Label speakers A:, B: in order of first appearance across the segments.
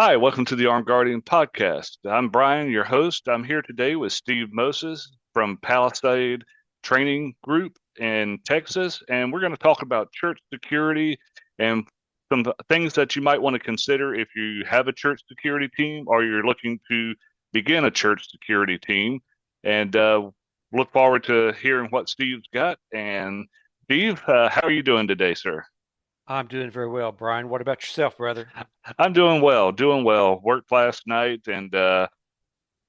A: Hi, welcome to the Armed Guardian podcast. I'm Brian, your host. I'm here today with Steve Moses from Palisade Training Group in Texas, and we're going to talk about church security and some things that you might want to consider if you have a church security team or you're looking to begin a church security team. And look forward to hearing what Steve's got. And Steve, how are you doing today, sir?
B: I'm doing very well, Brian. What about yourself, brother?
A: I'm doing well, doing well. Worked last night and got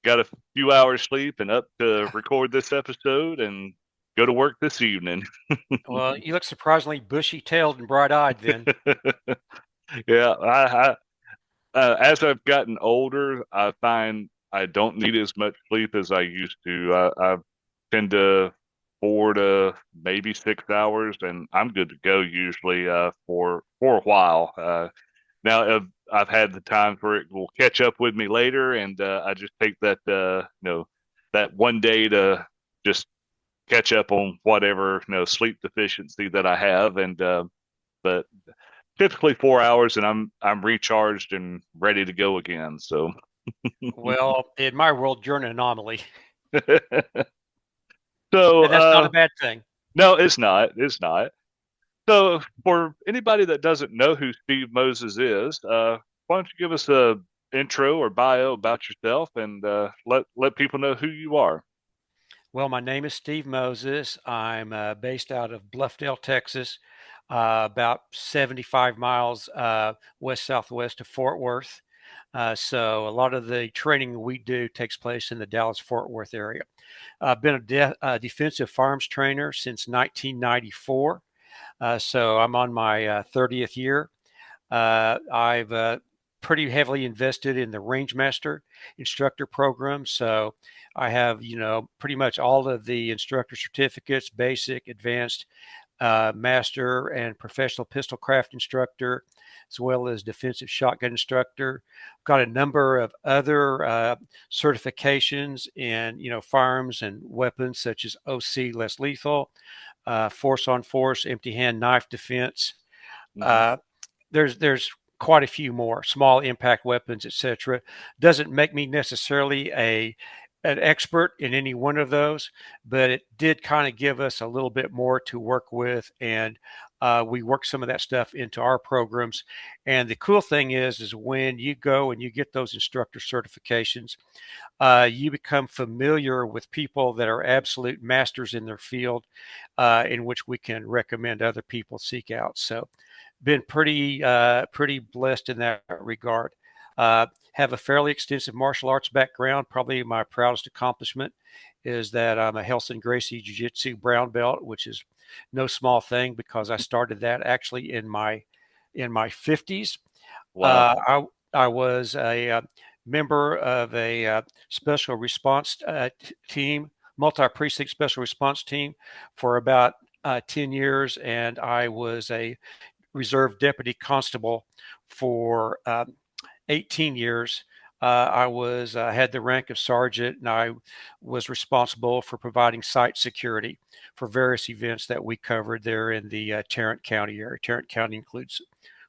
A: a few hours sleep and up to record this episode and go to work this evening.
B: Well, you look surprisingly bushy-tailed and bright-eyed then.
A: Yeah, as I've gotten older, I find I don't need as much sleep as I used to. I tend to 4 to maybe 6 hours, and I'm good to go usually for a while. Now I've had the times where it will catch up with me later, and I just take that that one day to just catch up on whatever sleep deficiency that I have, and but typically 4 hours, and I'm recharged and ready to go again. So
B: Well, in my world, you're an anomaly,
A: so
B: and that's not a bad thing.
A: no, it's not. It's not. So for anybody that doesn't know who Steve Moses is, why don't you give us a intro or bio about yourself and let people know who you are.
B: Well, my name is Steve Moses. I'm based out of Bluffdale, Texas, about 75 miles west-southwest of Fort Worth. So a lot of the training we do takes place in the Dallas-Fort Worth area. I've been a defensive firearms trainer since 1994. So I'm on my 30th year. I've pretty heavily invested in the Range Master instructor program. So I have, pretty much all of the instructor certificates, basic, advanced, master, and professional pistol craft instructor, as well as defensive shotgun instructor. I've got a number of other certifications in, firearms and weapons such as OC less lethal, force on force, empty hand knife defense.
A: Hmm.
B: Uh, there's quite a few more small impact weapons, etc. Doesn't make me necessarily an expert in any one of those, but it did kind of give us a little bit more to work with, and we work some of that stuff into our programs. And the cool thing is when you go and you get those instructor certifications, you become familiar with people that are absolute masters in their field, in which we can recommend other people seek out. So, been pretty blessed in that regard. Have a fairly extensive martial arts background. Probably my proudest accomplishment is that I'm a Helson Gracie Jiu-Jitsu brown belt, which is no small thing because I started that actually in my 50s.
A: Wow.
B: I was a member of a special response team, multi-precinct special response team for about 10 years, and I was a reserve deputy constable for 18 years. I was had the rank of sergeant, and I was responsible for providing site security for various events that we covered there in the Tarrant County area. Tarrant County includes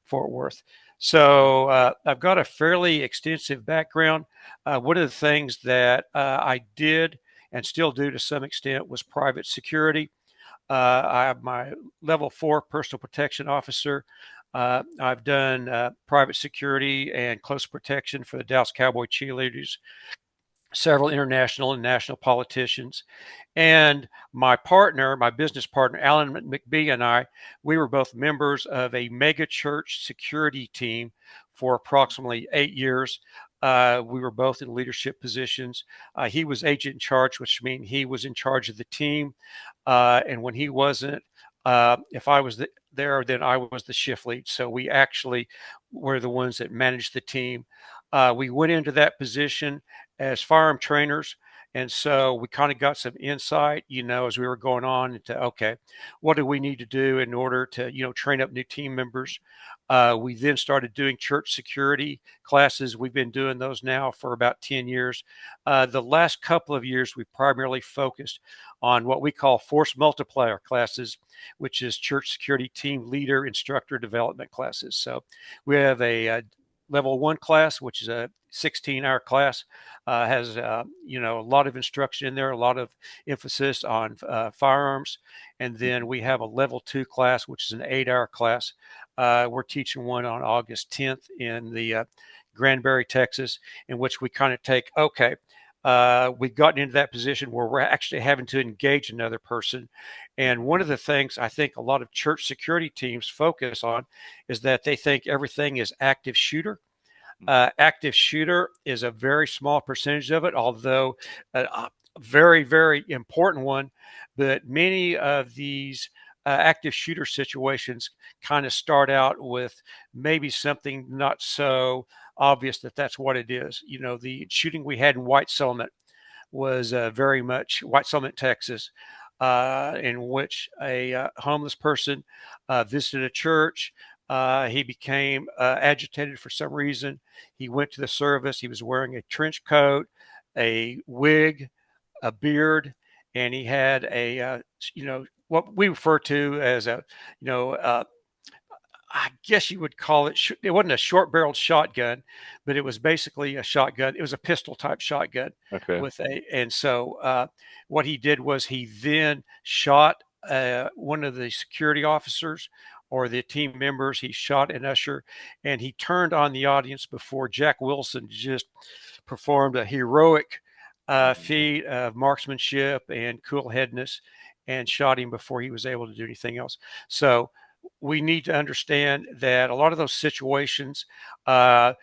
B: Fort Worth. So I've got a fairly extensive background. One of the things that I did and still do to some extent was private security. I have my level 4 personal protection officer. I've done private security and close protection for the Dallas Cowboy cheerleaders, several international and national politicians. And my partner, my business partner, Alan McBee, and we were both members of a mega church security team for approximately 8 years. We were both in leadership positions. He was agent in charge, which means he was in charge of the team. And when he wasn't, if I was there, then I was the shift lead. So we actually were the ones that managed the team. We went into that position as firearm trainers. And so we kind of got some insight, as we were going on into, okay, what do we need to do in order to, train up new team members? We then started doing church security classes. We've been doing those now for about 10 years. The last couple of years, we primarily focused on what we call force multiplier classes, which is church security team leader instructor development classes. So we have a level 1 class, which is a 16-hour class, has a lot of instruction in there, a lot of emphasis on firearms. And then we have a level 2 class, which is an 8-hour class. We're teaching one on August 10th in the Granbury, Texas, in which we kind of take, okay, we've gotten into that position where we're actually having to engage another person. And one of the things I think a lot of church security teams focus on is that they think everything is active shooter. Active shooter is a very small percentage of it, although a very, very important one. But many of these active shooter situations kind of start out with maybe something not so obvious that that's what it is. The shooting we had in White Settlement was very much White Settlement, Texas, in which a homeless person visited a church. He became agitated for some reason. He went to the service. He was wearing a trench coat, a wig, a beard, and he had what we refer to as I guess you would call it, it wasn't a short barreled shotgun, but it was basically a shotgun. It was a pistol type shotgun
A: Okay.
B: and so what he did was he then shot one of the security officers or the team members. He shot an usher and he turned on the audience before Jack Wilson just performed a heroic feat of marksmanship and cool headedness and shot him before he was able to do anything else. So we need to understand that a lot of those situations don't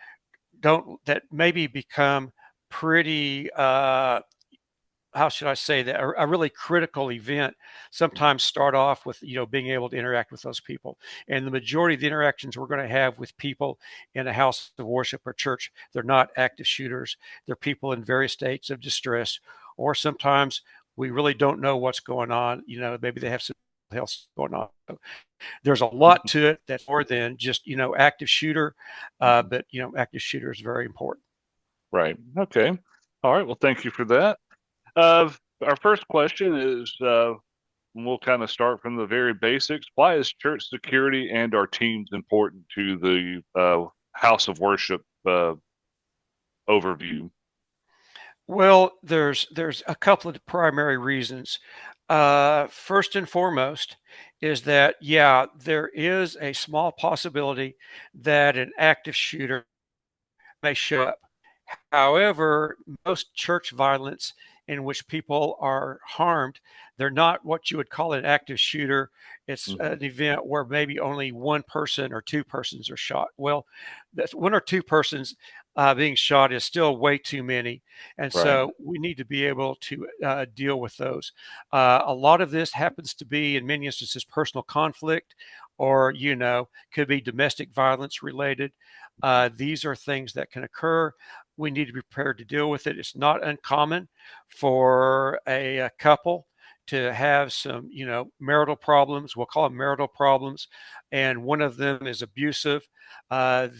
B: that maybe become pretty how should I say that a really critical event sometimes start off with being able to interact with those people. And the majority of the interactions we're going to have with people in a house of worship or church, they're not active shooters. They're people in various states of distress, or sometimes we really don't know what's going on. Maybe they have some health going on. So there's a lot to it that's more than just active shooter, but active shooter is very important.
A: Right. Okay. All right. Well, thank you for that. Our first question is we'll kind of start from the very basics. Why is church security and our teams important to the house of worship overview?
B: Well, there's a couple of primary reasons. First and foremost is that there is a small possibility that an active shooter may show up. However, most church violence in which people are harmed, they're not what you would call an active shooter. It's
A: Mm-hmm.
B: an event where maybe only one person or two persons are shot. Well, that's one or two persons being shot is still way too many. And
A: Right.
B: so we need to be able to deal with those. A lot of this happens to be, in many instances, personal conflict or, could be domestic violence related. These are things that can occur. We need to be prepared to deal with it. It's not uncommon for a couple to have some, marital problems. We'll call them marital problems, and one of them is abusive. And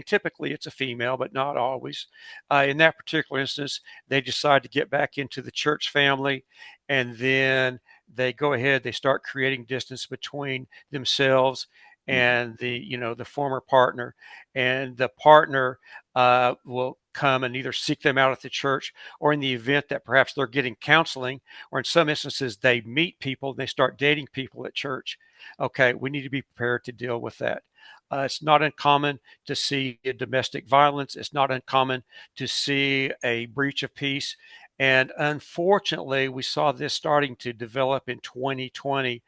B: typically it's a female, but not always. In that particular instance, they decide to get back into the church family, and then they go ahead. They start creating distance between themselves
A: Mm-hmm.
B: and the former partner, and the partner will come and either seek them out at the church, or in the event that perhaps they're getting counseling, or in some instances they meet people and they start dating people at church. Okay, we need to be prepared to deal with that. It's not uncommon to see domestic violence. It's not uncommon to see a breach of peace. And unfortunately, we saw this starting to develop in 2020.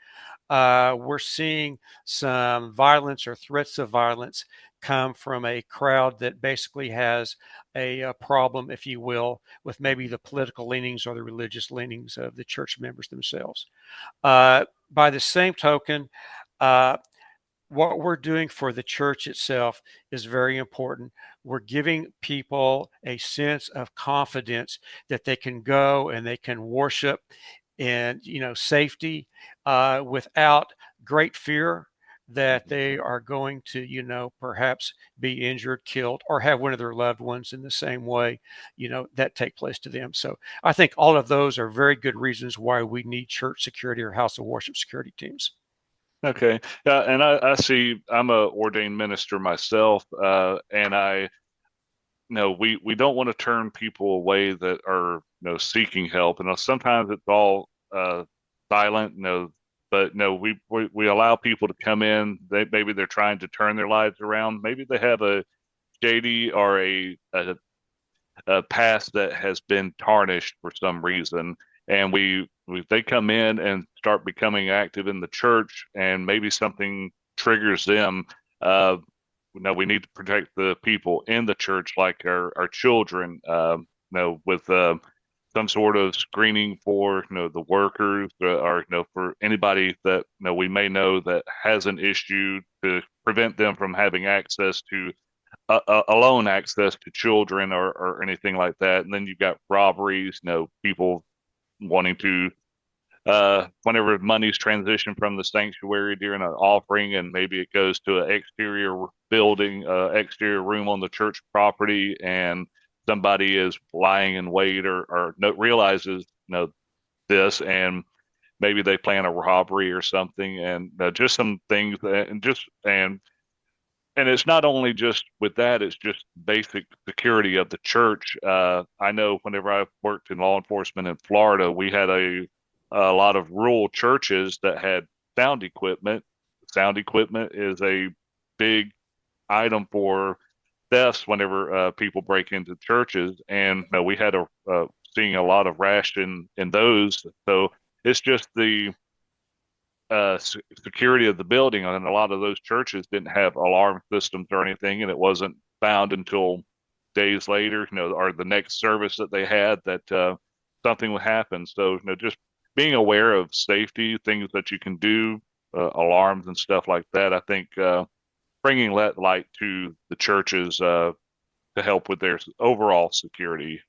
B: We're seeing some violence or threats of violence come from a crowd that basically has a problem, if you will, with maybe the political leanings or the religious leanings of the church members themselves. By the same token, uh, what we're doing for the church itself is very important. We're giving people a sense of confidence that they can go and they can worship in safety, without great fear that
A: Mm-hmm.
B: they are going to perhaps be injured, killed, or have one of their loved ones in the same way that take place to them. So I think all of those are very good reasons why we need church security or house of worship security teams.
A: Okay. And I see I'm a ordained minister myself, and I know we don't want to turn people away that are, seeking help. And sometimes it's all silent, but no, we allow people to come in. Maybe they're trying to turn their lives around. Maybe they have a shady or a past that has been tarnished for some reason, and they come in and start becoming active in the church, and maybe something triggers them. uh we need to protect the people in the church, like our children, with some sort of screening for, the workers, or, for anybody that, we may know that has an issue, to prevent them from having access to alone access to children, or anything like that. And then you've got robberies, people wanting to, whenever money's transitioned from the sanctuary during an offering, and maybe it goes to an exterior building, exterior room on the church property, and somebody is lying in wait, or no, realizes, this, and maybe they plan a robbery or something, and just some things that, and it's not only just with that, it's just basic security of the church. I know whenever I worked in law enforcement in Florida, we had a lot of rural churches that had sound equipment. Sound equipment is a big item for thefts whenever people break into churches, and we had seeing a lot of rash in those. So it's just the security of the building, and a lot of those churches didn't have alarm systems or anything, and it wasn't found until days later, or the next service that they had, that something would happen. So, just being aware of safety, things that you can do, alarms and stuff like that. I think bringing that light to the churches to help with their overall security.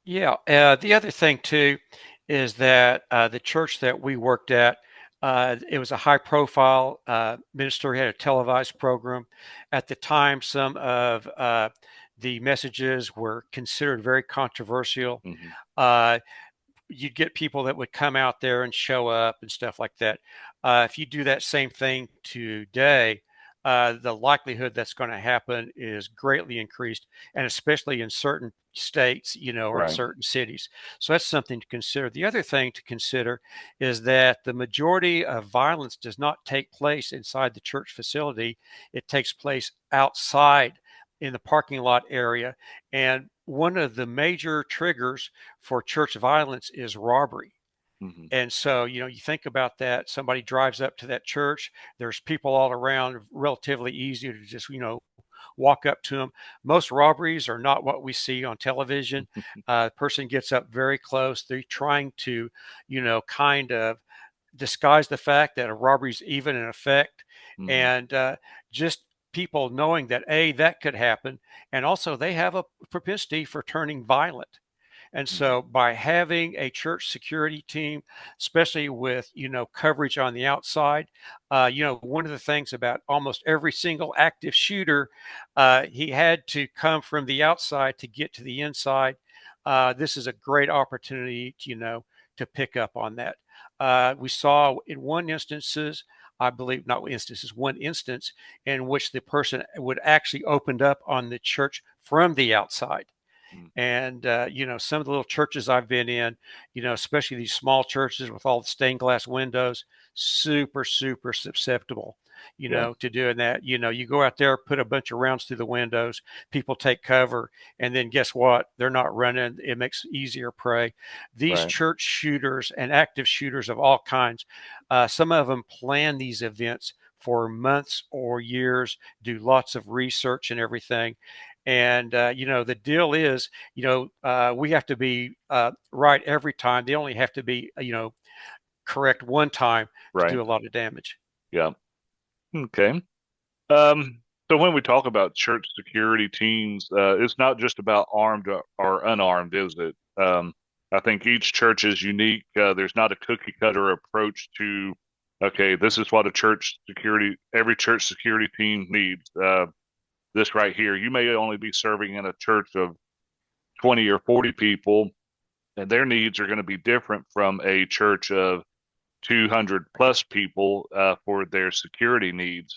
B: Yeah. The other thing too is that the church that we worked at, it was a high-profile minister. He had a televised program. At the time, some of the messages were considered very controversial.
A: Hmm.
B: Uh, you'd get people that would come out there and show up and stuff like that. If you do that same thing today, the likelihood that's going to happen is greatly increased, and especially in certain states, or in
A: Right.
B: certain cities. So that's something to consider. The other thing to consider is that the majority of violence does not take place inside the church facility. It takes place outside in the parking lot area. And one of the major triggers for church violence is robbery.
A: Hmm.
B: And so, you think about that. Somebody drives up to that church. There's people all around, relatively easy to just, walk up to them. Most robberies are not what we see on television. The person gets up very close. They're trying to, kind of disguise the fact that a robbery is even in effect.
A: Hmm.
B: And just people knowing that, A, that could happen. And also, they have a propensity for turning violent. And
A: Hmm.
B: so by having a church security team, especially with, coverage on the outside, one of the things about almost every single active shooter, he had to come from the outside to get to the inside. This is a great opportunity, to pick up on that. We saw in I believe not instances, one instance in which the person would actually opened up on the church from the outside. And, some of the little churches I've been in, especially these small churches with all the stained glass windows, super, super susceptible,
A: Yeah.
B: to doing that. You go out there, put a bunch of rounds through the windows, people take cover, and then guess what? They're not running. It makes easier prey. These
A: Right.
B: church shooters and active shooters of all kinds, some of them plan these events for months or years, do lots of research and everything. And, the deal is, we have to be right every time. They only have to be, correct one time to
A: Right.
B: do a lot of damage.
A: Yeah. Okay. Um, so when we talk about church security teams, it's not just about armed or unarmed, is it? I think each church is unique. There's not a cookie cutter approach to, okay, this is what every church security team needs. This right here, you may only be serving in a church of 20 or 40 people, and their needs are going to be different from a church of 200 plus people for their security needs.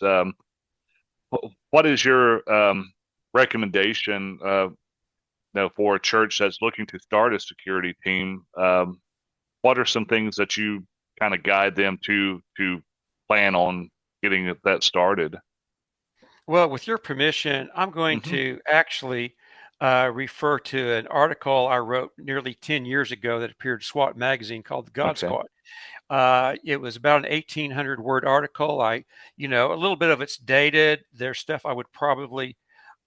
A: What is your recommendation, for a church that's looking to start a security team? What are some things that you kind of guide them to plan on getting that started?
B: Well, with your permission, I'm going
A: Hmm.
B: to actually refer to an article I wrote nearly 10 years ago that appeared in SWAT magazine called The God
A: Okay.
B: Squad. It was about an 1,800 word article. A little bit of it's dated. There's stuff I would probably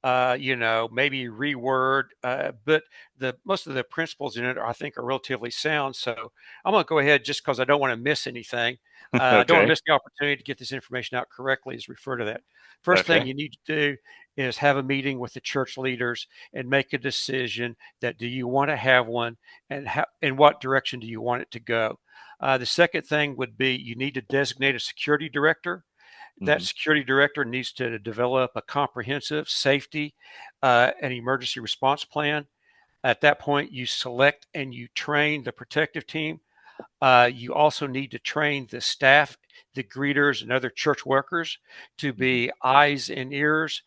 B: maybe reword, but the most of the principles in it, I think, are relatively sound. So I'm going to go ahead just because I don't want to miss anything. I don't want to
A: Okay.
B: miss the opportunity to get this information out correctly. Is refer to that. First thing
A: Okay.
B: you need to do is have a meeting with the church leaders and make a decision that do you want to have one, and how, in what direction do you want it to go. The second thing would be you need to designate a security director. That
A: Hmm.
B: security director needs to develop a comprehensive safety and emergency response plan. At that point, you select and you train the protective team. You also need to train the staff, the greeters, and other church workers to
A: Hmm.
B: be eyes and ears.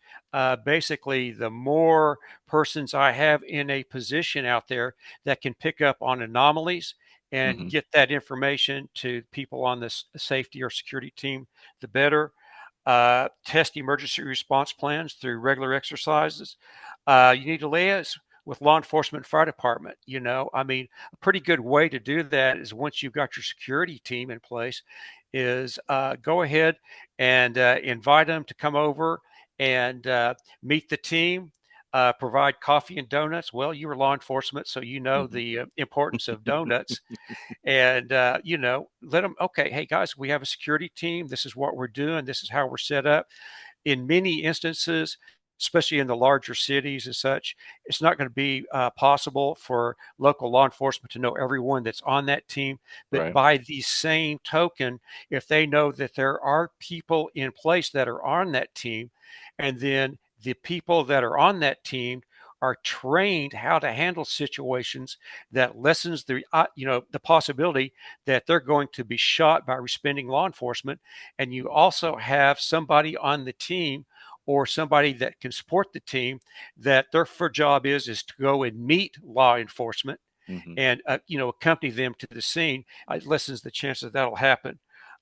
B: Basically, the more persons I have in a position out there that can pick up on anomalies and
A: Hmm.
B: get that information to people on the safety or security team, the better. Test emergency response plans through regular exercises. You need to liaise with law enforcement, fire department. A pretty good way to do that is once you've got your security team in place, is go ahead and invite them to come over and meet the team. Provide coffee and donuts. Well, you are law enforcement, so you know
A: Hmm.
B: the importance of donuts, and let them, okay, hey guys, we have a security team, this is what we're doing, this is how we're set up. In many instances, especially in the larger cities and such, it's not going to be possible for local law enforcement to know everyone that's on that team. But
A: Right.
B: by the same token, if they know that there are people in place that are on that team, and then the people that are on that team are trained how to handle situations, that lessens the possibility that they're going to be shot by responding law enforcement. And you also have somebody on the team or somebody that can support the team that their first job is to go and meet law enforcement
A: Hmm.
B: and accompany them to the scene. It lessens the chances that that'll happen.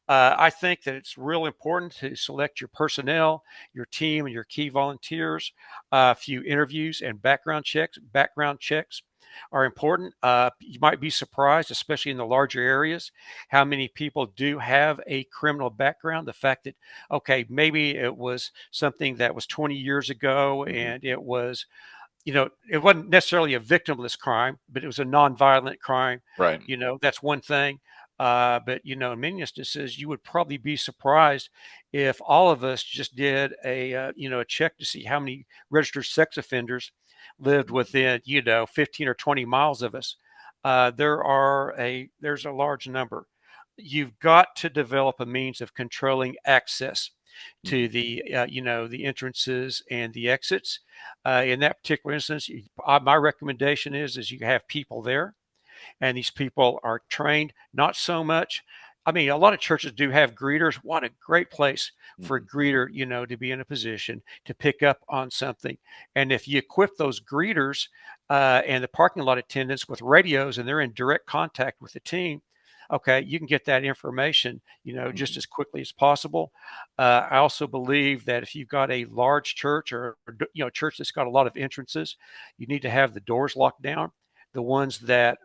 B: I think that it's real important to select your personnel, your team, and your key volunteers. A few interviews and background checks. Background checks are important. You might be surprised, especially in the larger areas, how many people do have a criminal background. The fact that, okay, maybe it was something that was 20 years ago
A: Hmm.
B: and it wasn't necessarily a victimless crime, but it was a nonviolent crime.
A: Right.
B: That's one thing. But in many instances, you would probably be surprised if all of us just did a check to see how many registered sex offenders lived
A: Hmm.
B: within 15 or 20 miles of us. There's a large number. You've got to develop a means of controlling access to
A: Hmm.
B: the entrances and the exits. In that particular instance, my recommendation is you have people there, and these people are trained. Not so much. I mean, a lot of churches do have greeters. What a great place for a
A: Hmm.
B: greeter, to be in a position to pick up on something. And if you equip those greeters and the parking lot attendants with radios, and they're in direct contact with the team, okay, you can get that information, just
A: Hmm.
B: as quickly as possible. I also believe that if you've got a large church or church that's got a lot of entrances, you need to have the doors locked down, the ones that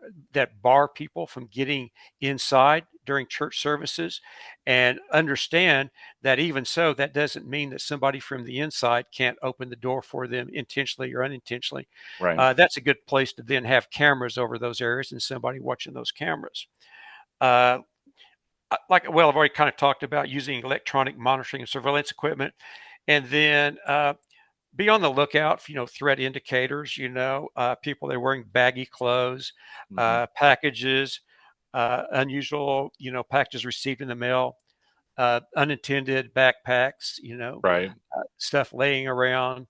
B: bar people from getting inside during church services, and understand that even so, that doesn't mean that somebody from the inside can't open the door for them intentionally or unintentionally.
A: Right.
B: That's a good place to then have cameras over those areas and somebody watching those cameras. Uh, well, I've already kind of talked about using electronic monitoring and surveillance equipment, and then be on the lookout for threat indicators. People that are wearing baggy clothes,
A: Hmm.
B: packages, unusual packages received in the mail, unintended backpacks,
A: Right.
B: stuff laying around.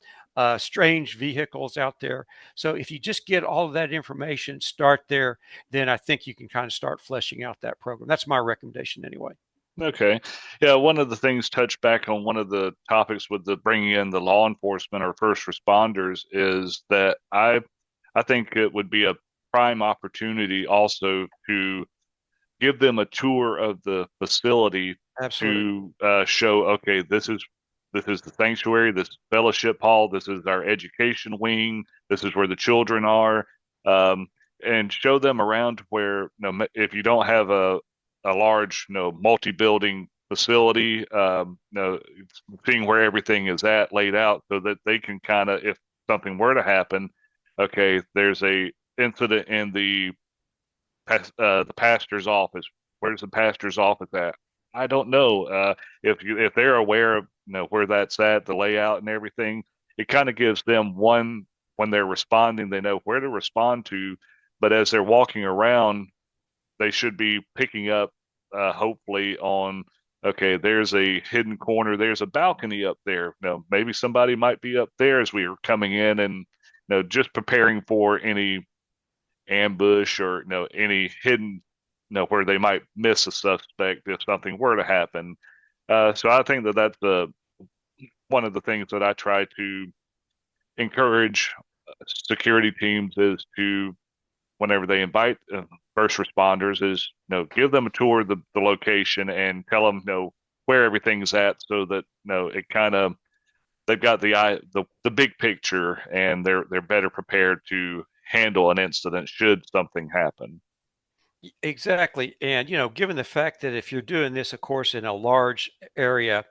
B: strange vehicles out there. So if you just get all of that information, start there, then I think you can kind of start fleshing out that program. That's my recommendation anyway.
A: Okay. Yeah, one of the things touched back on one of the topics with the bringing in the law enforcement or first responders is that I think it would be a prime opportunity also to give them a tour of the facility
B: Absolutely.
A: to show, okay, this is the sanctuary, this is fellowship hall, this is our education wing, this is where the children are, um, and show them around where, if you don't have a large, multi-building facility, seeing where everything is at laid out so that they can kind of, if something were to happen, okay, there's a incident in the pastor's office. Where's the pastor's office at? I don't know. If they're aware of where that's at, the layout and everything, it kind of gives them one when they're responding, they know where to respond to. But as they're walking around, they should be picking up, hopefully on. Okay, there's a hidden corner. There's a balcony up there. Maybe somebody might be up there as we are coming in, and just preparing for any ambush or any hidden where they might miss a suspect if something were to happen. So I think that that's one of the things that I try to encourage security teams is to whenever they invite first responders is give them a tour of the location and tell them where everything's at so that it kind of they've got the big picture and they're better prepared to handle an incident should something happen.
B: Exactly. And, given the fact that if you're doing this, of course, in a large area,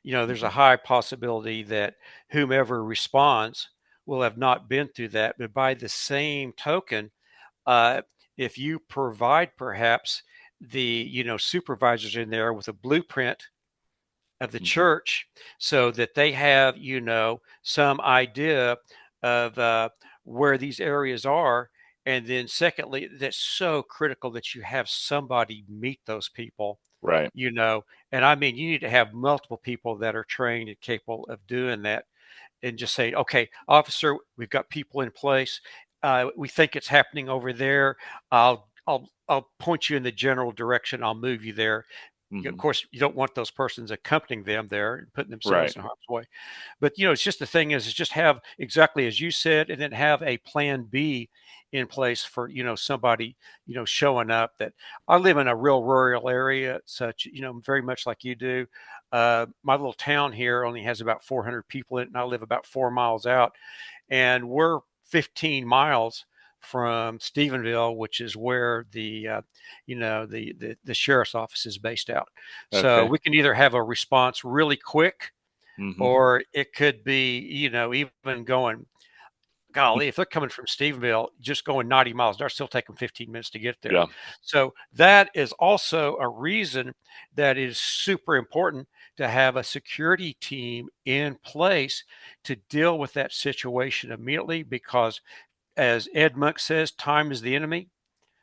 B: there's a
A: Hmm.
B: high possibility that whomever responds will have not been through that. But by the same token, uh, if you provide perhaps the, supervisors in there with a blueprint of the
A: Hmm.
B: church so that they have, some idea of where these areas are. And then, secondly, that's so critical that you have somebody meet those people,
A: Right.
B: you know. And I mean, you need to have multiple people that are trained and capable of doing that and just say, okay, officer, we've got people in place. We think it's happening over there. I'll point you in the general direction. I'll move you there. Of
A: Hmm.
B: course, you don't want those persons accompanying them there and putting themselves
A: Right.
B: in harm's way. But it's just the thing is just have exactly as you said, and then have a plan B in place for somebody showing up. That I live in a real rural area, such very much like you do. My little town here only has about 400 people in it, and I live about 4 miles out, and we're 15 miles from Stephenville, which is where the sheriff's office is based out. So
A: Okay.
B: we can either have a response really quick,
A: Hmm.
B: or it could be even going, golly, if they're coming from Stephenville, just going 90 miles, they're still taking 15 minutes to get there.
A: Yeah.
B: So that is also a reason that is super important to have a security team in place to deal with that situation immediately because, as Ed Monk says, time is the enemy.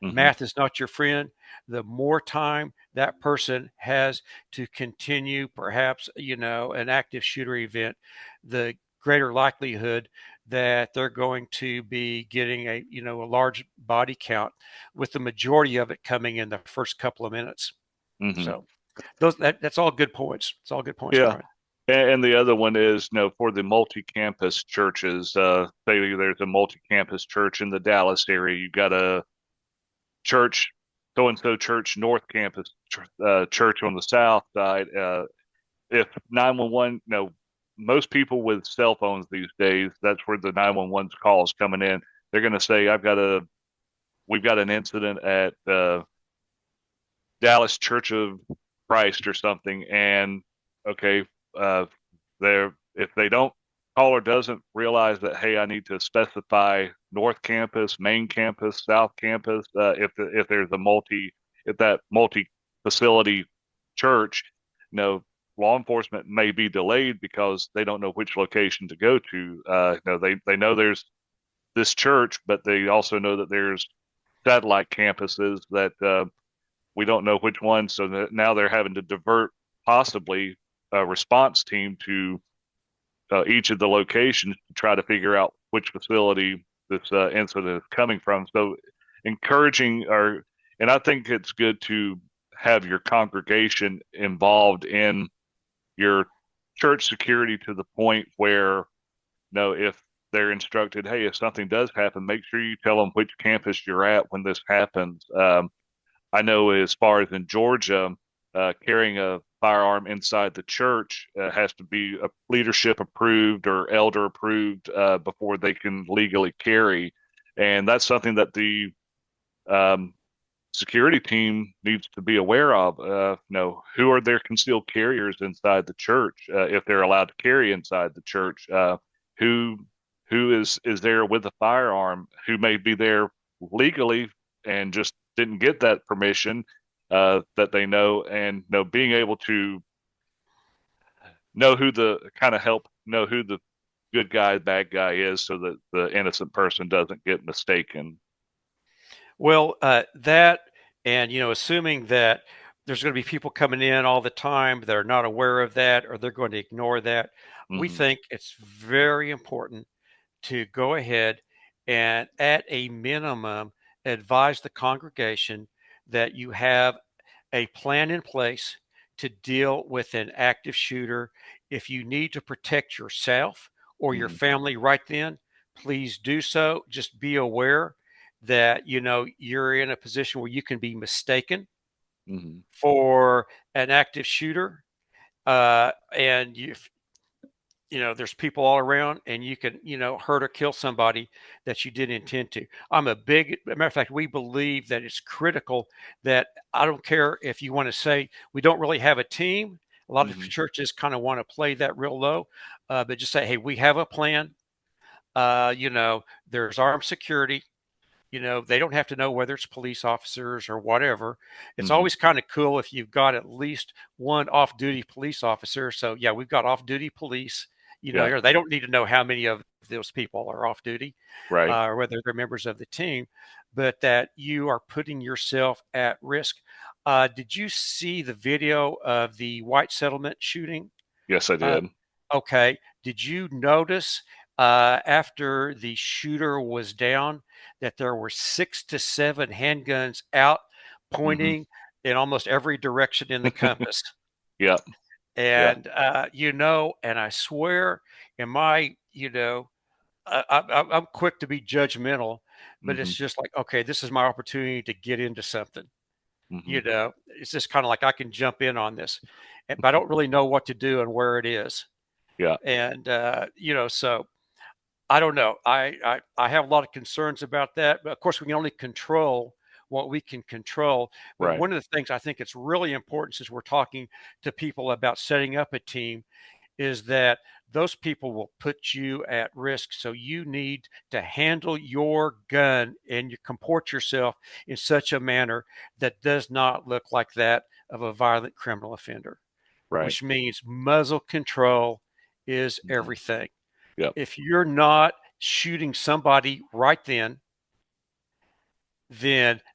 A: Hmm.
B: Math is not your friend. The more time that person has to continue, perhaps, an active shooter event, the greater likelihood that they're going to be getting a large body count, with the majority of it coming in the first couple of minutes.
A: Hmm.
B: So that's all good points. It's all good points,
A: Yeah.
B: Brian.
A: And the other one is, for the multi-campus churches, say there's a multi-campus church in the Dallas area. You got a church, so and so church, North Campus church on the south side. If 911, most people with cell phones these days, that's where the 911's calls coming in. They're going to say, we've got an incident at Dallas Church of Christ or something, and okay, uh, they're if they don't caller doesn't realize that hey, I need to specify North Campus, Main Campus, South Campus. If there's a if that multi facility church, law enforcement may be delayed because they don't know which location to go to. They know there's this church, but they also know that there's satellite campuses that we don't know which one. So that now they're having to divert possibly a response team to each of the locations to try to figure out which facility this incident is coming from. So encouraging or and I think it's good to have your congregation involved in your church security to the point where no, if they're instructed, hey, if something does happen, make sure you tell them which campus you're at when this happens. I know as far as in Georgia, carrying a firearm inside the church has to be leadership approved or elder approved before they can legally carry. And that's something that the um, security team needs to be aware of. Who are their concealed carriers inside the church, if they're allowed to carry inside the church? Who who is there with a firearm? Who may be there legally and just didn't get that permission that they know, and being able to know who the kind of help know who the good guy, bad guy is, so that the innocent person doesn't get mistaken.
B: Well, that and assuming that there's going to be people coming in all the time that are not aware of that or they're going to ignore that, we
A: Hmm.
B: think it's very important to go ahead and, at a minimum, advise the congregation that you have a plan in place to deal with an active shooter. If you need to protect yourself or your
A: Hmm.
B: family right then, please do so. Just be aware that you're in a position where you can be mistaken
A: Hmm.
B: for an active shooter, and there's people all around and you can hurt or kill somebody that you didn't intend to. I'm a big matter of fact, we believe that it's critical that, I don't care if you want to say we don't really have a team. A lot of
A: Hmm.
B: churches kind of want to play that real low, but just say, hey, we have a plan. There's armed security. They don't have to know whether it's police officers or whatever. It's
A: Hmm.
B: always kind of cool if you've got at least one off-duty police officer. So yeah, we've got off-duty police.
A: Yeah.
B: They don't need to know how many of those people are off duty,
A: Right.
B: or whether they're members of the team, but that you are putting yourself at risk. Did you see the video of the White Settlement shooting?
A: Yes, I
B: Uh,
A: did.
B: okay. Did you notice after the shooter was down that there were 6 to 7 handguns out
A: Hmm.
B: pointing in almost every direction in the compass?
A: Yeah. Yeah.
B: And and I swear, in my, I'm quick to be judgmental, but
A: Hmm.
B: it's just like, okay, this is my opportunity to get into something.
A: Hmm.
B: It's just kind of like I can jump in on this, but I don't really know what to do and where it is.
A: Yeah.
B: And so I don't know. I have a lot of concerns about that, but of course we can only control what we can control. But
A: Right.
B: one of the things I think it's really important, since we're talking to people about setting up a team, is that those people will put you at risk. So you need to handle your gun and you comport yourself in such a manner that does not look like that of a violent criminal offender,
A: Right.
B: which means muzzle control is
A: Hmm.
B: everything.
A: Yep.
B: If you're not shooting somebody right then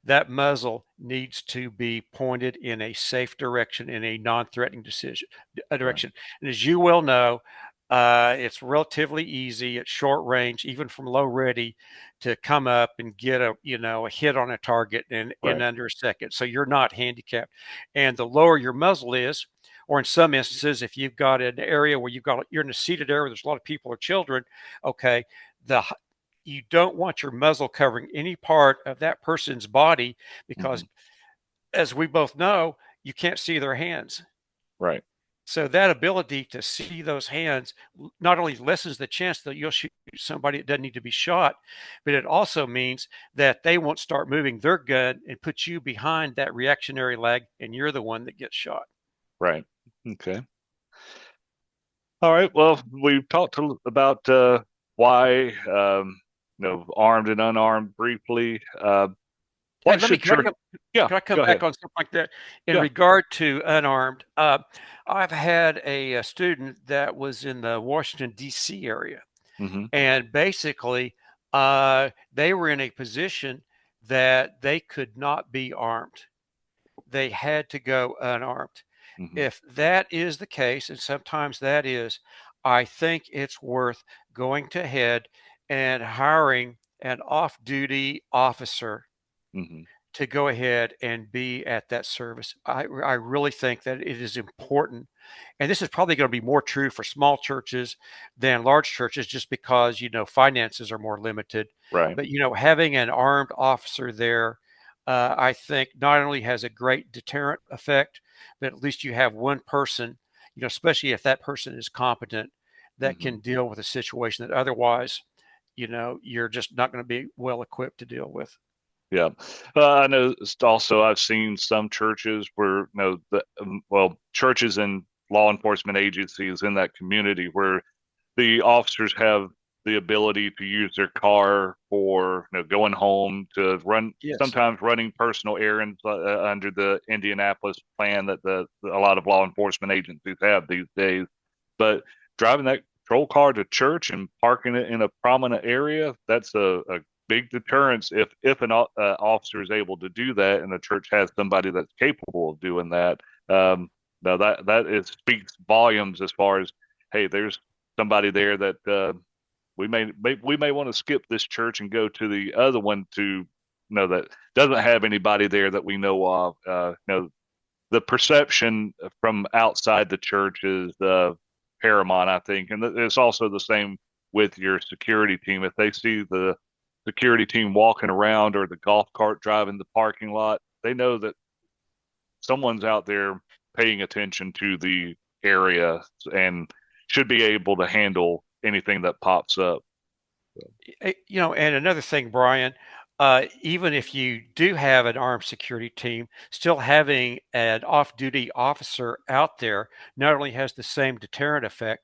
B: that muzzle needs to be pointed in a safe direction, in a non-threatening
A: Right.
B: direction. And as you well know, it's relatively easy at short range, even from low ready, to come up and get a hit on a target in
A: Right.
B: under a second. So you're not handicapped. And the lower your muzzle is, or in some instances, if you've got an area where you're in a seated area where there's a lot of people or children, okay, the you don't want your muzzle covering any part of that person's body, because,
A: Hmm.
B: as we both know, you can't see their hands.
A: Right.
B: So that ability to see those hands not only lessens the chance that you'll shoot somebody that doesn't need to be shot, but it also means that they won't start moving their gun and put you behind that reactionary lag, and you're the one that gets shot.
A: Right. Okay. All right. Well, we've talked about why, armed and unarmed briefly.
B: Hey,
A: What should church? Yeah.
B: can I come
A: Go
B: back
A: ahead.
B: on something like that? In
A: Yeah.
B: regard to unarmed, I've had a student that was in the Washington, D.C. area.
A: Hmm.
B: And basically, they were in a position that they could not be armed. They had to go unarmed.
A: Hmm.
B: If that is the case, and sometimes that is, I think it's worth going to ahead and hiring an off-duty officer
A: Hmm.
B: to go ahead and be at that service. I really think that it is important. And this is probably going to be more true for small churches than large churches just because, finances are more limited.
A: Right.
B: But, having an armed officer there, I think not only has a great deterrent effect, but at least you have one person, especially if that person is competent, that
A: Hmm.
B: can deal with a situation that otherwise, you're just not going to be well equipped to deal with.
A: Yeah. I know also I've seen some churches where, well, churches and law enforcement agencies in that community where the officers have the ability to use their car for, going home to run,
B: Yes.
A: sometimes running personal errands under the Indianapolis plan that a lot of law enforcement agencies have these days. But driving that patrol car to church and parking it in a prominent area, that's a big deterrence if an officer is able to do that and the church has somebody that's capable of doing that. Now that it speaks volumes as far as, hey, there's somebody there that we may want to skip this church and go to the other one to know that doesn't have anybody there that we know of. The perception from outside the church is paramount, I think, and it's also the same with your security team. If they see the security team walking around or the golf cart driving the parking lot, they know that someone's out there paying attention to the area and should be able to handle anything that pops up.
B: And another thing, Brian, even if you do have an armed security team, still having an off-duty officer out there not only has the same deterrent effect,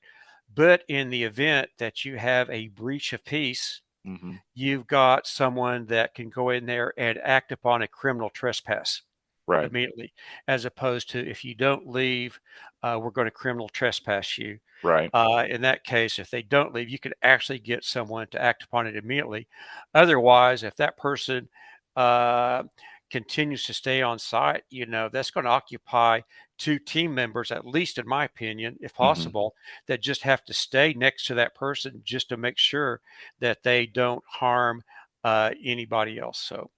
B: but in the event that you have a breach of peace,
A: Hmm.
B: you've got someone that can go in there and act upon a criminal trespass
A: Right.
B: immediately, as opposed to if you don't leave, we're going to criminal trespass you.
A: Right.
B: In that case, if they don't leave, you can actually get someone to act upon it immediately. Otherwise, if that person uh, continues to stay on site, that's going to occupy two team members, at least in my opinion, if
A: Hmm.
B: possible, that just have to stay next to that person just to make sure that they don't harm anybody else. So,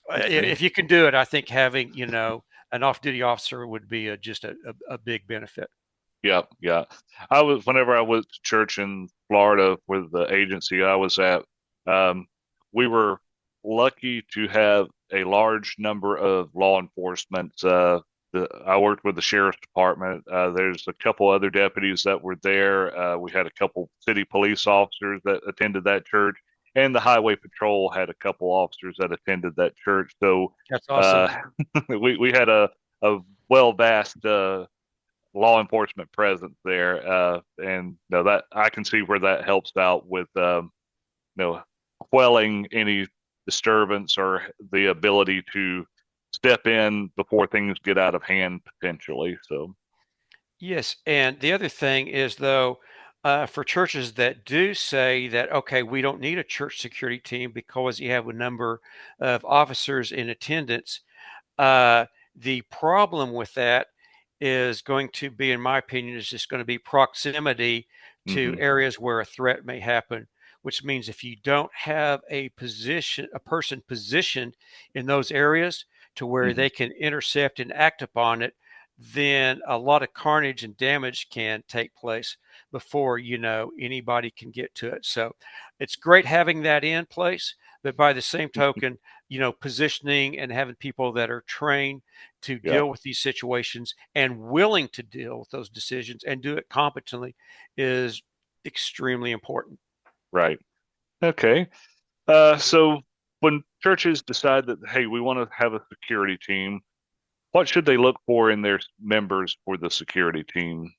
A: Okay.
B: if you can do it, I think having an off-duty officer would be just a big benefit.
A: Yeah, yeah. Whenever I was to church in Florida with the agency I was at, um, we were lucky to have a large number of law enforcement. I worked with the sheriff's department. There's a couple other deputies that were there. We had a couple city police officers that attended that church, and the highway patrol had a couple officers that attended that church. So
B: That's awesome.
A: uh, we had a well vast law enforcement presence there, and that I can see where that helps out with you know quelling any disturbance or the ability to step in before things get out of hand potentially. So.
B: Yes, and the other thing is though, for churches that do say that, okay, we don't need a church security team because you have a number of officers in attendance, uh, the problem with that is going to be, in my opinion, is just going to be proximity to
A: Hmm.
B: areas where a threat may happen, which means if you don't have a person positioned in those areas to where
A: Hmm.
B: they can intercept and act upon it, then a lot of carnage and damage can take place before anybody can get to it. So it's great having that in place, but by the same token, positioning and having people that are trained to
A: Yeah.
B: deal with these situations and willing to deal with those decisions and do it competently is extremely important.
A: Right. Okay. So when churches decide that, hey, we want to have a security team, what should they look for in their members for the security team?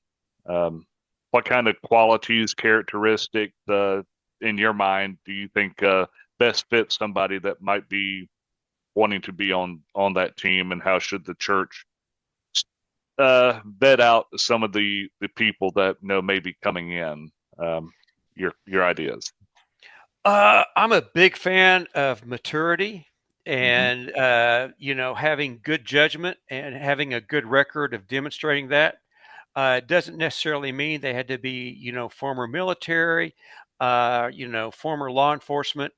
A: Um, what kind of qualities, characteristics, in your mind, do you think best fit somebody that might be wanting to be on that team, and how should the church vet out some of the people that may be coming in? Um, your ideas.
B: I'm a big fan of maturity
A: Hmm.
B: and, having good judgment and having a good record of demonstrating that. It doesn't necessarily mean they had to be, former military, former law enforcement,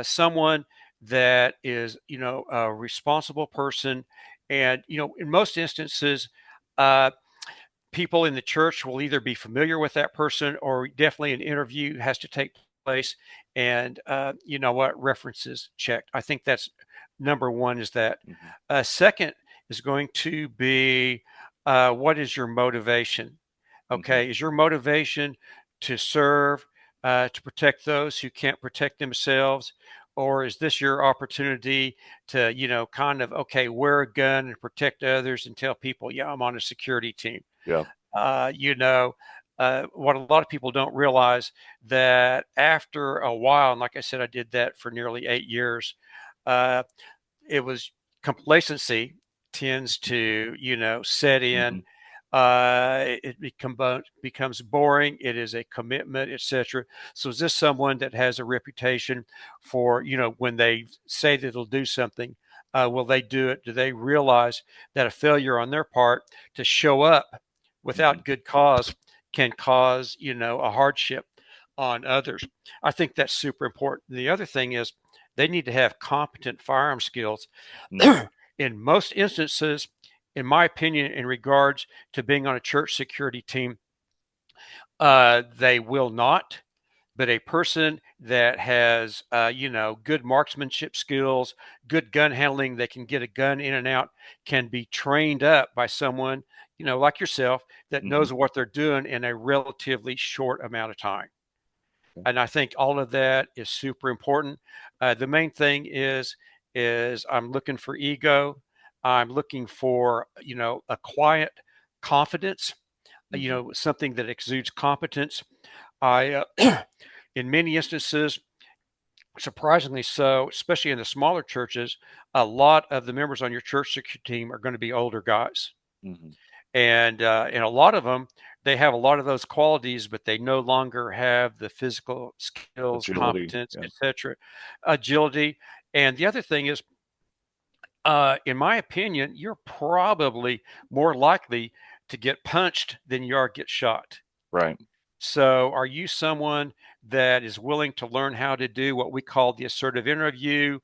B: someone that is, a responsible person. And, in most instances, uh, people in the church will either be familiar with that person or definitely an interview has to take place. And, references checked. I think that's number one is that.
A: Hmm.
B: Second is going to be what is your motivation?
A: Hmm.
B: Okay. Is your motivation to serve, to protect those who can't protect themselves? Or is this your opportunity to, kind of, okay, wear a gun and protect others and tell people, yeah, I'm on a security team?
A: Yeah.
B: uh, you know, what a lot of people don't realize that after a while, and like I said, I did that for nearly 8 years. Uh, it was complacency tends to, set in.
A: Hmm.
B: Becomes boring. It is a commitment, etc. So is this someone that has a reputation for, when they say that they'll do something, will they do it? Do they realize that a failure on their part to show up
A: Hmm.
B: without good cause can cause, a hardship on others? I think that's super important. The other thing is they need to have competent firearm skills.
A: Hmm.
B: In most instances, in my opinion, in regards to being on a church security team, they will not. But a person that has, good marksmanship skills, good gun handling, they can get a gun in and out, can be trained up by someone, like yourself, that
A: Hmm.
B: knows what they're doing in a relatively short amount of time.
A: Okay.
B: And I think all of that is super important. The main thing is I'm looking for ego. I'm looking for, a quiet confidence,
A: Hmm.
B: something that exudes competence. I in many instances, surprisingly so, especially in the smaller churches, a lot of the members on your church security team are going to be older guys.
A: Hmm.
B: And a lot of them, they have a lot of those qualities, but they no longer have the physical skills,
A: Agility.
B: competence,
A: Yeah.
B: etc., agility. And the other thing is, in my opinion, you're probably more likely to get punched than you are get shot.
A: Right.
B: So, are you someone that is willing to learn how to do what we call the assertive interview?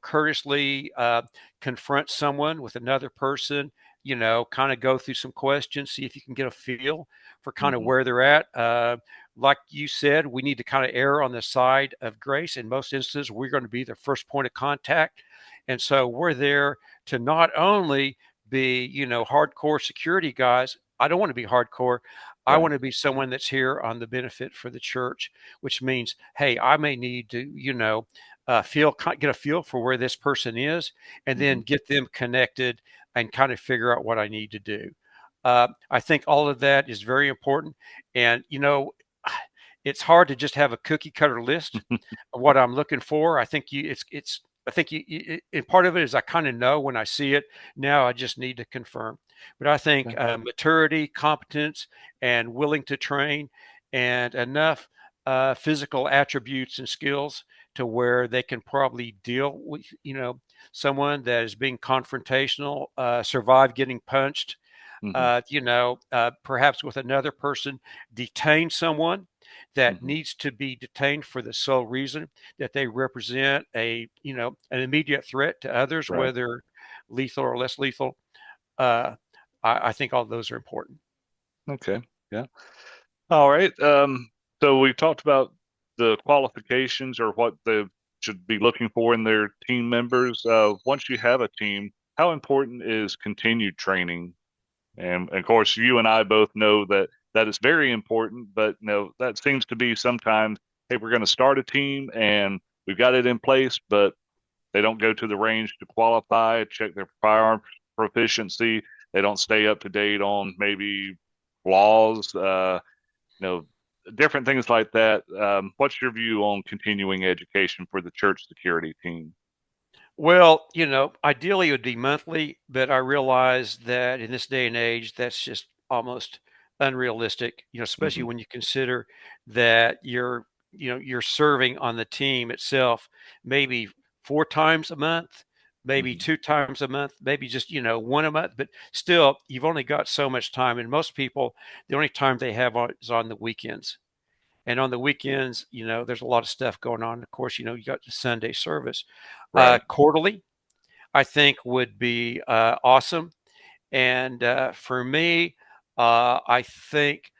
B: Courteously confront someone with another person. Kind of go through some questions, see if you can get a feel for kind of
A: Hmm.
B: where they're at. Like you said, we need to kind of err on the side of grace. In most instances, we're going to be the first point of contact, and so we're there to not only be, hardcore security guys. I don't want to be hardcore. I
A: Right.
B: want to be someone that's here on the benefit for the church, which means, hey, I may need to, get a feel for where this person is, and then
A: Hmm.
B: get them connected and kind of figure out what I need to do. I think all of that is very important, and it's hard to just have a cookie cutter list of what I'm looking for. I think it's. I think and part of it is I kind of know when I see it. Now I just need to confirm. But I think
A: Okay.
B: maturity, competence, and willing to train, and enough physical attributes and skills to where they can probably deal with, someone that is being confrontational, survive getting punched,
A: Hmm.
B: perhaps with another person, detain someone that
A: Hmm.
B: needs to be detained for the sole reason that they represent an immediate threat to others,
A: Right.
B: whether lethal or less lethal. Uh, I think all those are important.
A: Okay. Yeah. All right. So we've talked about the qualifications or what they should be looking for in their team members. Once you have a team, how important is continued training? And of course, you and I both know that that is very important, but that seems to be sometimes, hey, we're going to start a team and we've got it in place, but they don't go to the range to qualify, check their firearm proficiency. They don't stay up to date on maybe laws, you know, different things like that. What's your view on continuing education for the church security team?
B: Well, ideally it would be monthly, but I realize that in this day and age, that's just almost unrealistic, especially
A: Hmm.
B: when you consider that you're serving on the team itself maybe 4 times a month, maybe
A: Hmm.
B: 2 times a month, maybe just, one a month, but still, you've only got so much time. And most people, the only time they have is on the weekends. And on the weekends, there's a lot of stuff going on. Of course, you got the Sunday service.
A: Right.
B: Quarterly, I think, would be awesome. And for me, I think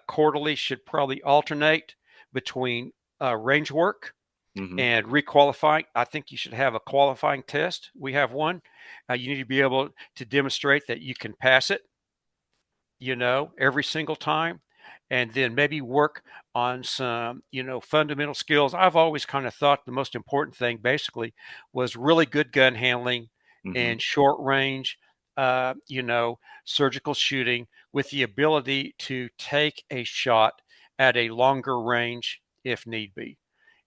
B: quarterly should probably alternate between range work
A: Hmm.
B: and requalifying. I think you should have a qualifying test. We have one. You need to be able to demonstrate that you can pass it, every single time, and then maybe work on some, fundamental skills. I've always kind of thought the most important thing basically was really good gun handling
A: Hmm.
B: and short range, surgical shooting with the ability to take a shot at a longer range if need be.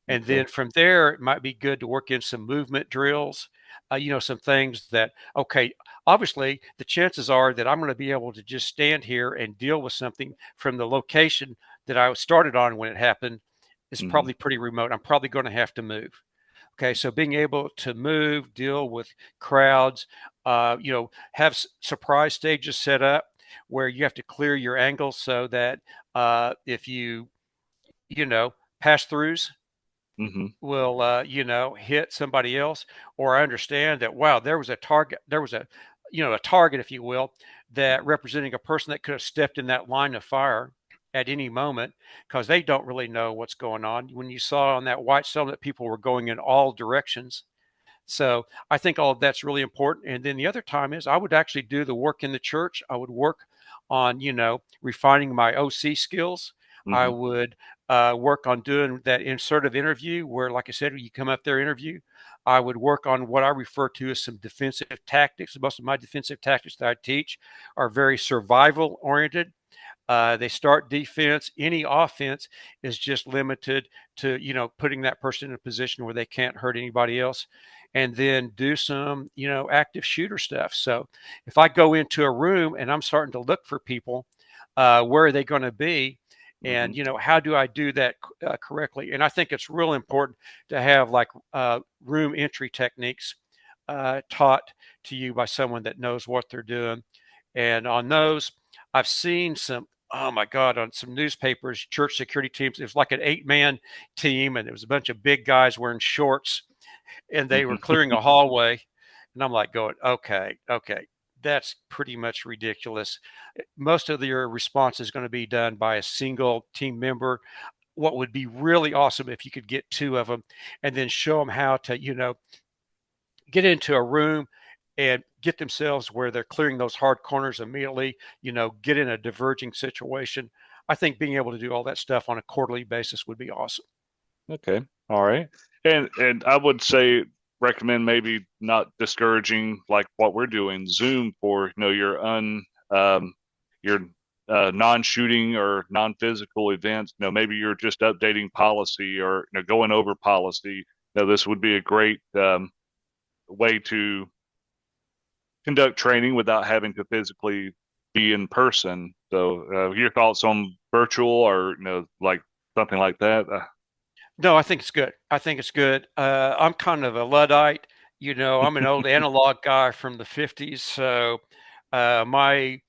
B: And
A: Okay.
B: then from there, it might be good to work in some movement drills, some things that, okay, obviously the chances are that I'm going to be able to just stand here and deal with something from the location that I started on when it happened is
A: Hmm.
B: probably pretty remote. I'm probably going to have to move. Okay, so being able to move, deal with crowds, have surprise stages set up where you have to clear your angles so that if you know, pass throughs
A: Hmm.
B: will hit somebody else, or I understand that, wow, there was a target, a target, if you will, that representing a person that could have stepped in that line of fire at any moment, because they don't really know what's going on. When you saw on that white zone that people were going in all directions, so I think all of that's really important. And then the other time is I would actually do the work in the church. I would work on, refining my OC skills. I
A: Hmm.
B: would work on doing that insertive interview where, like I said, you come up there, interview. I would work on what I refer to as some defensive tactics. Most of my defensive tactics that I teach are very survival oriented. They start defense. Any offense is just limited to, putting that person in a position where they can't hurt anybody else, and then do some, active shooter stuff. So if I go into a room and I'm starting to look for people, where are they going to be?
A: Hmm.
B: And, how do I do that correctly? And I think it's real important to have like room entry techniques taught to you by someone that knows what they're doing. And on those, I've seen some, oh my God, on some newspapers, church security teams. It was like an 8-man team, and there was a bunch of big guys wearing shorts, and they were
A: Hmm.
B: clearing a hallway. And I'm like, going, okay, okay, that's pretty much ridiculous. Most of your response is going to be done by a single team member. What would be really awesome if you could get two of them and then show them how to, get into a room and get themselves where they're clearing those hard corners immediately, get in a diverging situation. I think being able to do all that stuff on a quarterly basis would be awesome.
A: Okay. All right. And I would say recommend maybe not discouraging like what we're doing, Zoom for your your non-shooting or non-physical events. Maybe you're just updating policy or going over policy. This would be a great way to conduct training without having to physically be in person. So, your thoughts on virtual or like something like that?
B: No, I think it's good. I think it's good. I'm kind of a Luddite. I'm an old analog guy from the 50s. So my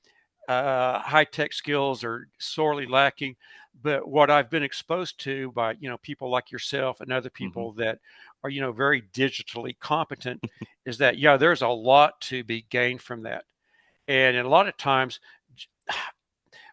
B: high tech skills are sorely lacking. But what I've been exposed to by, people like yourself and other
A: Hmm.
B: people that are, very digitally competent is that, yeah, there's a lot to be gained from that. And a lot of times,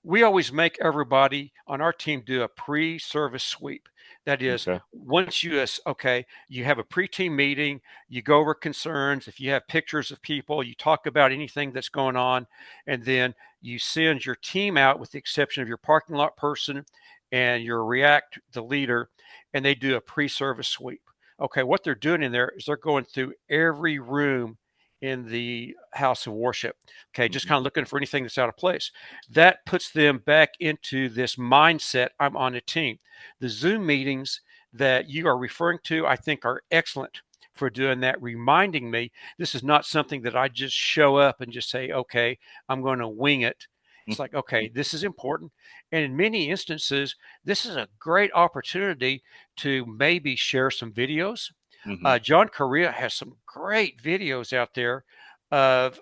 B: we always make everybody on our team do a pre-service sweep. That is,
A: Okay.
B: once okay, you have a pre-team meeting, you go over concerns. If you have pictures of people, you talk about anything that's going on, and then you send your team out, with the exception of your parking lot person and your React, the leader, and they do a pre-service sweep. Okay, what they're doing in there is they're going through every room in the house of worship. Okay, just
A: Hmm.
B: kind of looking for anything that's out of place. That puts them back into this mindset, I'm on a team. The Zoom meetings that you are referring to, I think, are excellent for doing that, reminding me this is not something that I just show up and just say, okay, I'm going to wing it. It's like, okay, this is important. And in many instances, this is a great opportunity to maybe share some videos.
A: Hmm.
B: John Correa has some great videos out there of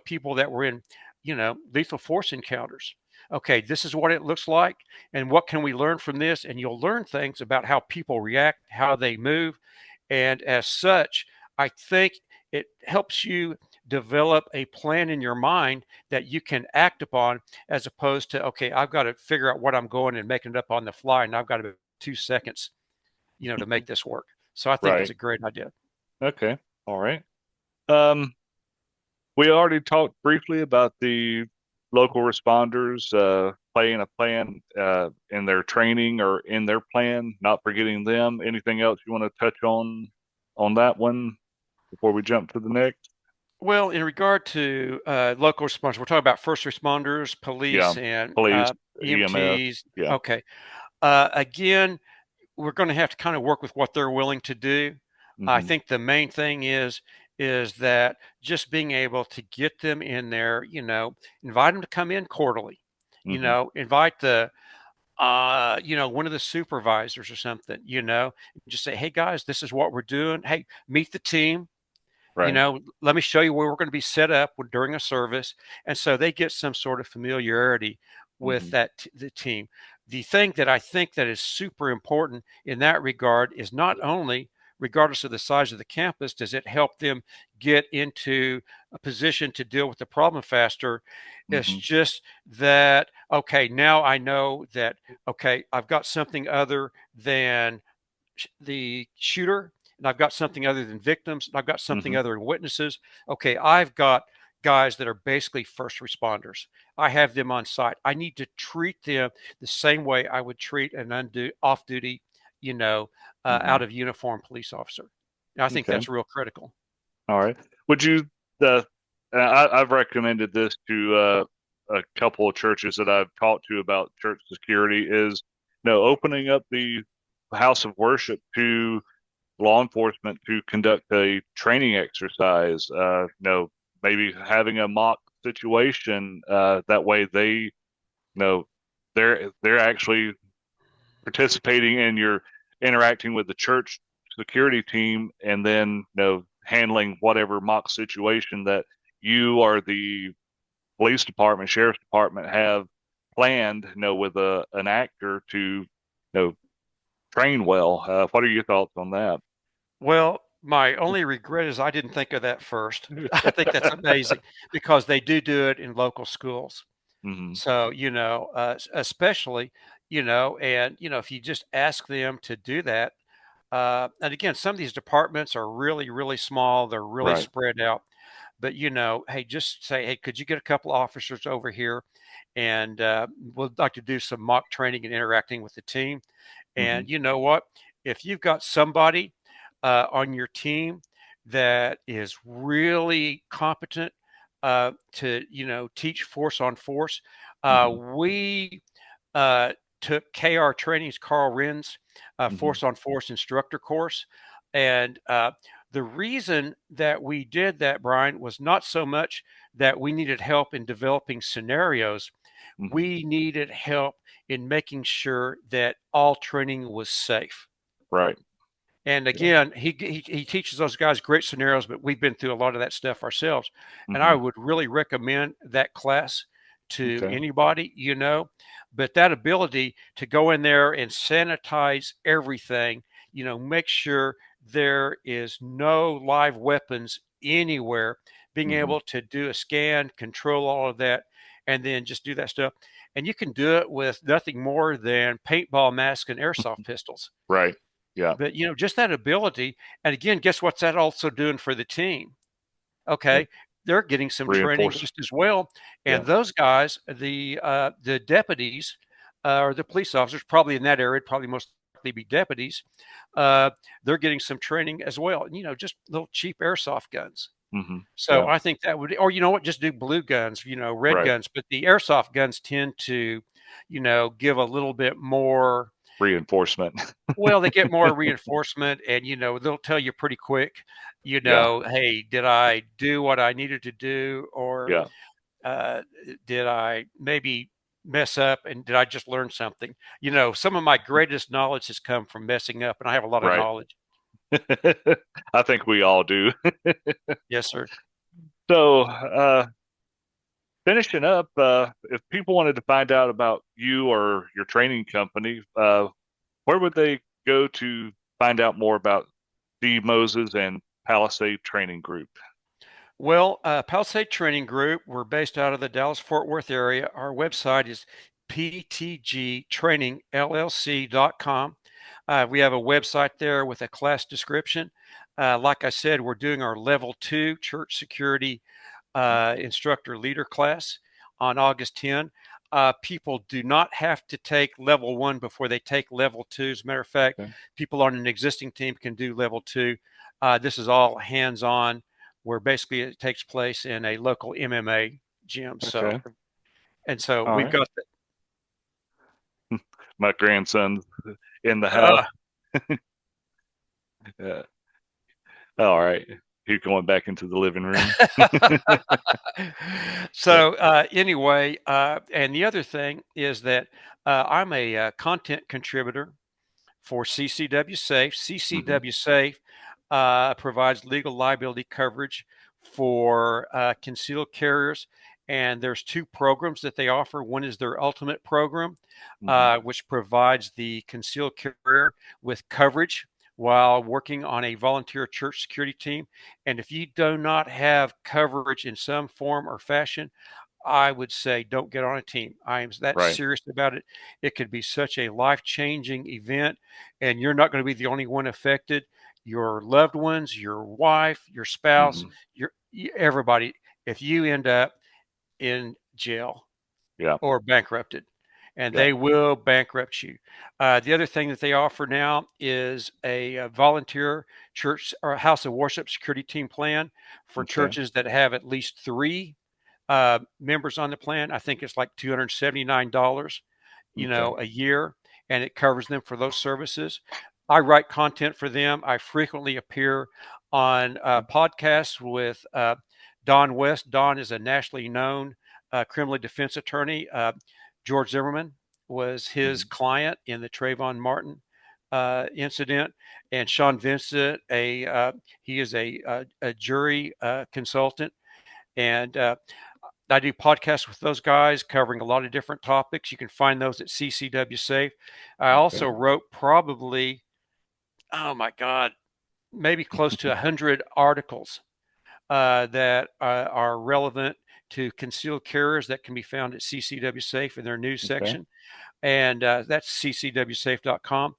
B: people that were in lethal force encounters. Okay, this is what it looks like, and what can we learn from this? And you'll learn things about how people react, how they move, and as such, I think it helps you develop a plan in your mind that you can act upon, as opposed to, okay, I've got to figure out what I'm going and making it up on the fly, and I've got about 2 seconds, to make this work. So I think it's
A: Right.
B: a great idea.
A: Okay. All right. Um, we already talked briefly about the local responders playing a plan in their training or in their plan, not forgetting them. Anything else you want to touch on that one before we jump to the next?
B: Well, in regard to local response, we're talking about first responders,
A: Yeah.
B: police, and
A: Police, EMS.
B: EMTs.
A: Yeah.
B: Okay. Again, we're going to have to kind of work with what they're willing to do. I
A: Hmm.
B: think the main thing is that just being able to get them in there, invite them to come in quarterly,
A: Hmm.
B: invite the one of the supervisors or something, just say, hey guys, this is what we're doing. Hey, meet the team.
A: Right.
B: Let me show you where we're going to be set up during a service. And so they get some sort of familiarity with
A: Hmm.
B: the team. The thing that I think that is super important in that regard is not only, regardless of the size of the campus, does it help them get into a position to deal with the problem faster. It's
A: Hmm.
B: just that, okay, now I know that, okay, I've got something other than the shooter, and I've got something other than victims, and I've got
A: Hmm.
B: something other than witnesses. Okay, I've got guys that are basically first responders. I have them on site. I need to treat them the same way I would treat an off duty,
A: Hmm.
B: out of uniform police officer. And I think
A: Okay.
B: that's real critical.
A: All right. Would you the I've recommended this to a couple of churches that I've talked to about church security is opening up the house of worship to law enforcement to conduct a training exercise. Maybe having a mock situation. That way know they're actually participating in your interacting with the church security team, and then handling whatever mock situation that you or the police department, sheriff's department have planned, with an actor to train well. What are your thoughts on that?
B: Well, my only regret is I didn't think of that first. I think that's amazing because they do it in local schools.
A: Hmm.
B: So, especially, and, if you just ask them to do that, and again, some of these departments are really, really small. They're really
A: Right.
B: spread out. But, hey, just say, hey, could you get a couple officers over here? And we'd like to do some mock training and interacting with the team.
A: Hmm.
B: And you know what? If you've got somebody on your team that is really competent to, teach force on force,
A: Hmm.
B: we uh, took KR trainings, Carl Ren's
A: Hmm.
B: force on force instructor course. And the reason that we did that, Brian, was not so much that we needed help in developing scenarios.
A: Hmm.
B: We needed help in making sure that all training was safe.
A: Right.
B: And
A: Yeah.
B: again, he teaches those guys great scenarios, but we've been through a lot of that stuff ourselves. And I
A: Hmm.
B: would really recommend that class to
A: Okay.
B: anybody, but that ability to go in there and sanitize everything, make sure there is no live weapons anywhere, being
A: Hmm.
B: able to do a scan, control all of that, and then just do that stuff. And you can do it with nothing more than paintball masks and airsoft pistols.
A: Right. Yeah.
B: But just that ability, and again, guess what's that also doing for the team?
A: Yeah.
B: Okay, they're getting some training
A: Reinforce.
B: just as well,
A: Yeah.
B: and those guys, the deputies or the police officers, probably in that area, probably most likely be deputies. Uh, they're getting some training as well. And, just little cheap airsoft guns.
A: Hmm.
B: So
A: Yeah.
B: I think that would, or you know what, just do blue guns, red
A: Right.
B: guns. But the airsoft guns tend to, give a little bit more.
A: Reinforcement.
B: Well, they get more reinforcement and, they'll tell you pretty quick,
A: Yeah.
B: hey, did I do what I needed to do? Or
A: Yeah.
B: uh, did I maybe mess up and did I just learn something? Some of my greatest knowledge has come from messing up and I have a lot of
A: Right.
B: knowledge.
A: I think we all do.
B: Yes, sir.
A: So, finishing up, if people wanted to find out about you or your training company, where would they go to find out more about Steve Moses and Palisade Training Group?
B: Well, Palisade Training Group, we're based out of the Dallas-Fort Worth area. Our website is ptgtrainingllc.com. We have a website there with a class description. Like I said, we're doing our level 2 church security instructor leader class on August 10. People do not have to take level 1 before they take level 2. As a matter of fact,
A: Okay.
B: people on an existing team can do level 2. This is all hands-on, where basically it takes place in a local MMA gym.
A: Okay.
B: So
A: All
B: we've
A: right.
B: got
A: My grandson's in the house.
B: the,
A: Uh, all right. He's going back into the living room. Yeah.
B: so anyway, and the other thing is that I'm a content contributor for CCW Safe.
A: Hmm.
B: CCW Safe provides legal liability coverage for concealed carriers, and there's two programs that they offer. One is their Ultimate program,
A: Hmm.
B: which provides the concealed carrier with coverage while working on a volunteer church security team. And if you do not have coverage in some form or fashion, I would say don't get on a team. I am that
A: Right.
B: serious about it. It could be such a life-changing event, and you're not going to be the only one affected. Your loved ones, your wife, your spouse,
A: Hmm.
B: everybody. If you end up in jail
A: Yeah.
B: or bankrupted, and
A: Yeah.
B: they will bankrupt you. The other thing that they offer now is a volunteer church or house of worship security team plan for
A: Okay.
B: churches that have at least three members on the plan. I think it's like $279,
A: Okay.
B: a year, and it covers them for those services. I write content for them. I frequently appear on podcasts with Don West. Don is a nationally known criminal defense attorney. George Zimmerman was his
A: Hmm.
B: client in the Trayvon Martin incident, and Sean Vincent, he is a jury consultant, and I do podcasts with those guys covering a lot of different topics. You can find those at CCW Safe. I
A: Okay.
B: also wrote probably, oh my God, maybe close to 100 articles that are relevant to concealed carriers that can be found at CCW Safe in their news
A: Okay.
B: section. And that's ccwsafe.com.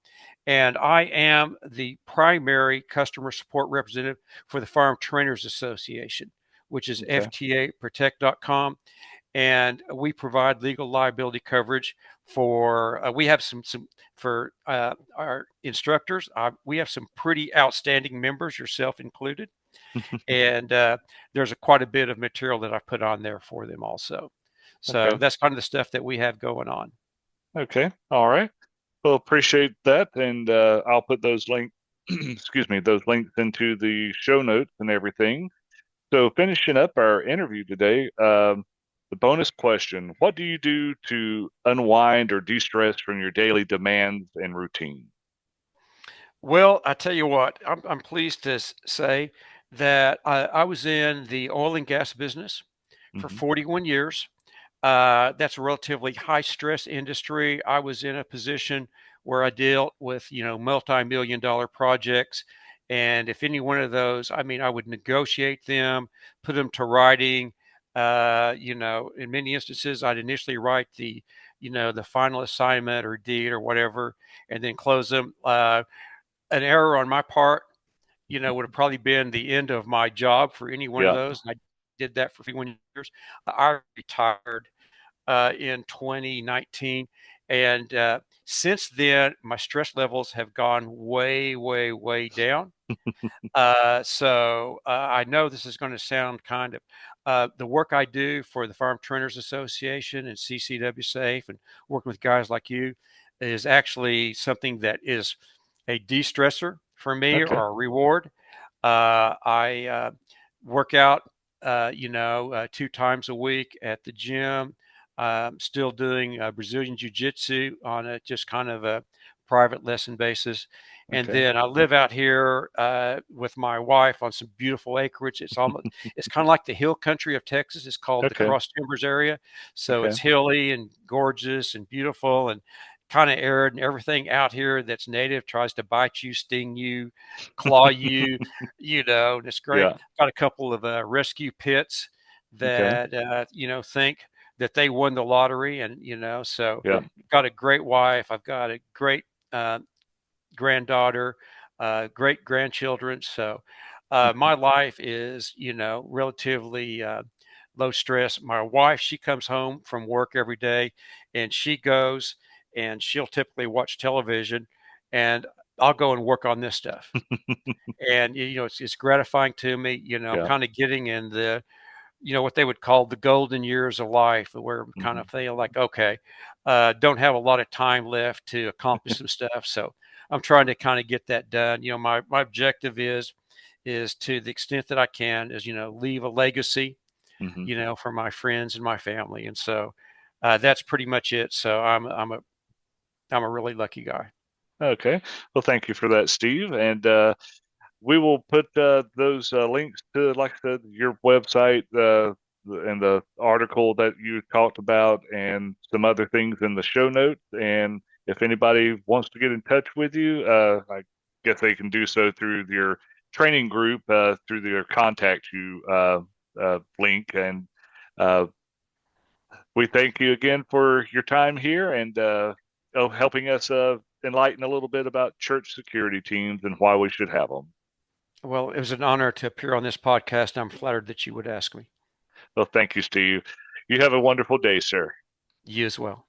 B: And I am the primary customer support representative for the Firearm Trainers Association, which is
A: Okay.
B: ftaprotect.com, and we provide legal liability coverage for we have some for our instructors. We have some pretty outstanding members, yourself included, and there's quite a bit of material that I put on there for them also. So
A: Okay.
B: that's kind of the stuff that we have going on.
A: Okay. All right. Well, appreciate that, and I'll put those links, excuse me, those links into the show notes and everything. So, finishing up our interview today, the bonus question: what do you do to unwind or de-stress from your daily demands and routine?
B: Well, I tell you what, I'm pleased to say that I was in the oil and gas business for
A: Hmm.
B: 41 years. That's a relatively high stress industry. I was in a position where I dealt with, multi-million dollar projects. And if any one of those, I mean, I would negotiate them, put them to writing. In many instances, I'd initially write the final assignment or deed or whatever, and then close them. An error on my part, would have probably been the end of my job for any one of
A: Yeah.
B: those. And I did that for 51 years. I retired in 2019. And since then, my stress levels have gone way, way, way down. I know this is going to sound kind of the work I do for the Farm Trainers Association and CCW Safe and working with guys like you is actually something that is a de-stressor for me
A: Okay.
B: or a reward. I work out, 2 times a week at the gym. Still doing Brazilian Jiu Jitsu on a just kind of a private lesson basis. And
A: Okay.
B: then I live out here with my wife on some beautiful acreage. It's kind of like the hill country of Texas. It's called the
A: Okay.
B: Cross Timbers area. So
A: Okay.
B: it's hilly and gorgeous and beautiful and kind of arid, and everything out here that's native tries to bite you, sting you, claw you, and it's great.
A: Yeah.
B: Got a couple of rescue pits
A: Okay.
B: that, think that they won the lottery. And, so
A: Yeah.
B: got a great wife. I've got a great uh, granddaughter, great grandchildren. So my life is, relatively low stress. My wife, she comes home from work every day and she goes and she'll typically watch television, and I'll go and work on this stuff. And, it's gratifying to me,
A: Yeah.
B: kind of getting in the, what they would call the golden years of life, where I'm kind
A: Hmm.
B: of feeling like, okay, don't have a lot of time left to accomplish some stuff. So I'm trying to kind of get that done. My objective is to the extent that I can is, leave a legacy,
A: Hmm.
B: for my friends and my family. And so that's pretty much it. So I'm a really lucky guy.
A: Okay. Well, thank you for that, Steve. And we will put those links to, like I said, your website and the article that you talked about, and some other things in the show notes. And if anybody wants to get in touch with you, I guess they can do so through your training group, through their contact you link. And uh, we thank you again for your time here, and helping us enlighten a little bit about church security teams and why we should have them.
B: Well, it was an honor to appear on this podcast. I'm flattered that you would ask me.
A: Well, thank you, Steve. You have a wonderful day, sir.
B: You as well.